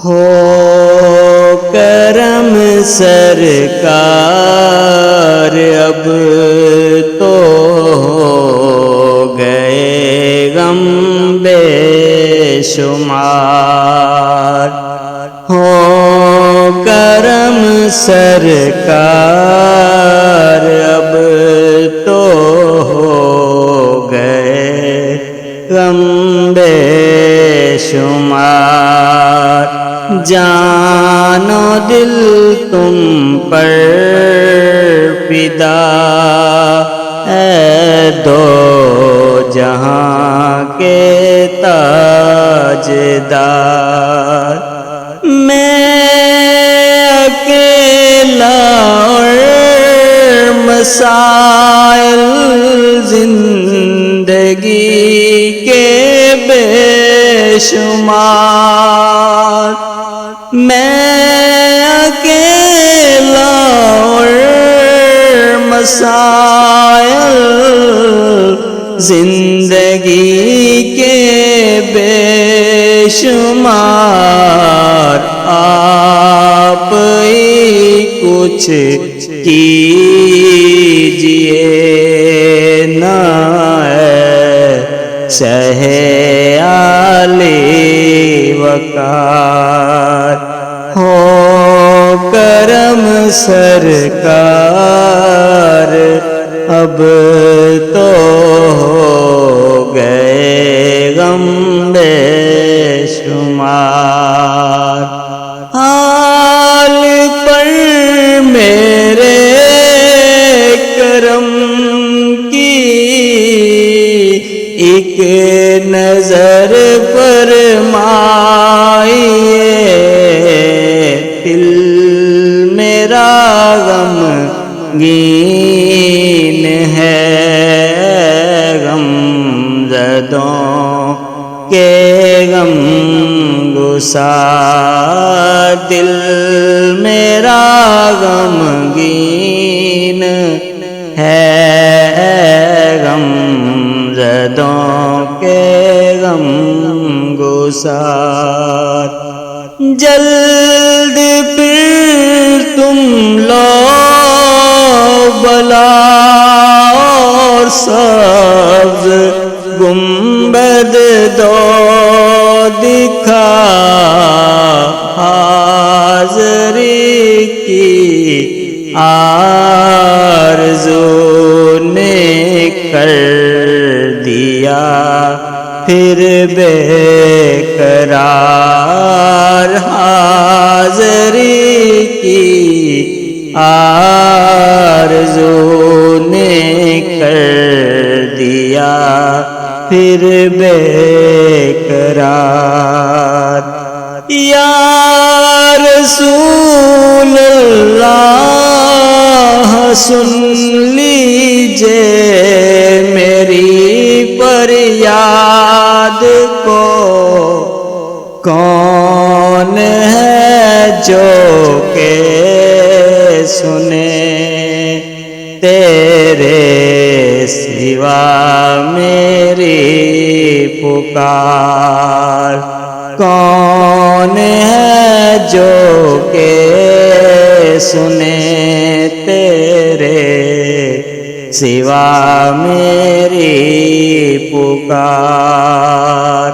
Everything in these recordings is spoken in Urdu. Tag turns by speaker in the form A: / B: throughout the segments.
A: ہو کرم سرکار اب تو ہو گئے غم بے شمار، ہو کرم سرکار اب تو ہو گئے غم بے شمار، جان و دل تم پر فدا اے دو جہاں کے تاجدار، میں اکیلا اور مسائل زندگی کے بے شمار، میں اکیلا اور مسائل زندگی کے بے شمار، آپ ہی کچھ کیجئے نا شہ عالی وقار، ہو کرم سرکار اب تو ہو گئے غم بے شمار، حال پر میرے کرم کی ایک نظر فرمائیے، دل میرا غمگین ہے غم زدوں کے غم گسار، دل میرا غمگین ہے غم زدوں کے غم گسار، جلد پھر تم لو بلا اور سبز گنبد دو دکھا، حاضری کی آرزو نے کر دیا پھر بے قرار، حاضری کی آرزو نے کر دیا پھر بے قرار، یا رسول اللہ سن لیجئے میری فریاد کو، کون ہے جو کہ سنے تیرے سوا میری پکار، کون ہے جو کہ سنے تیرے سوا میری پکار،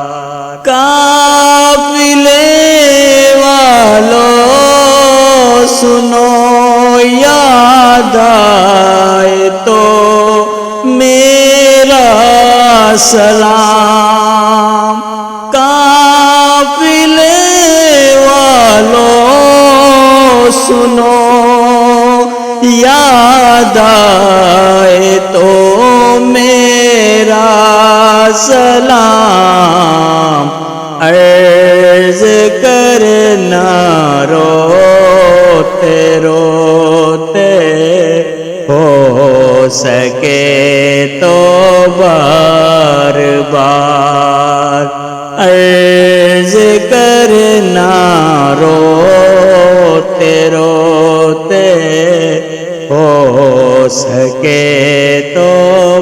A: قافلے والوں سنو یاد آئے تو میرا سلام، قافلے والوں سنو یاد آئے تو میرا سلام، عرض کرنا روتے روتے ہو سکے تو بار بار، عرض کرنا روتے روتے ہو سکے تو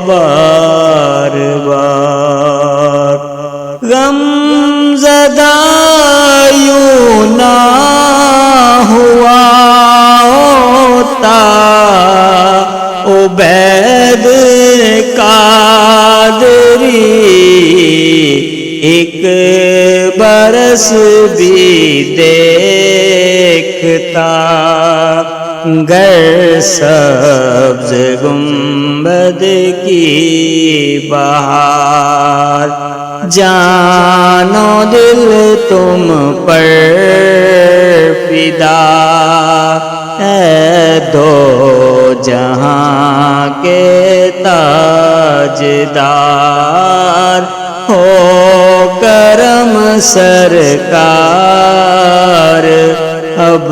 A: بار بار، غم زدہ یوں نہ برس بھی دیکھتا، گر سبز گنبد کی بہار، جان و دل تم پر فدا، اے دو جہاں کے تاجدار، ہو کرم سرکار اب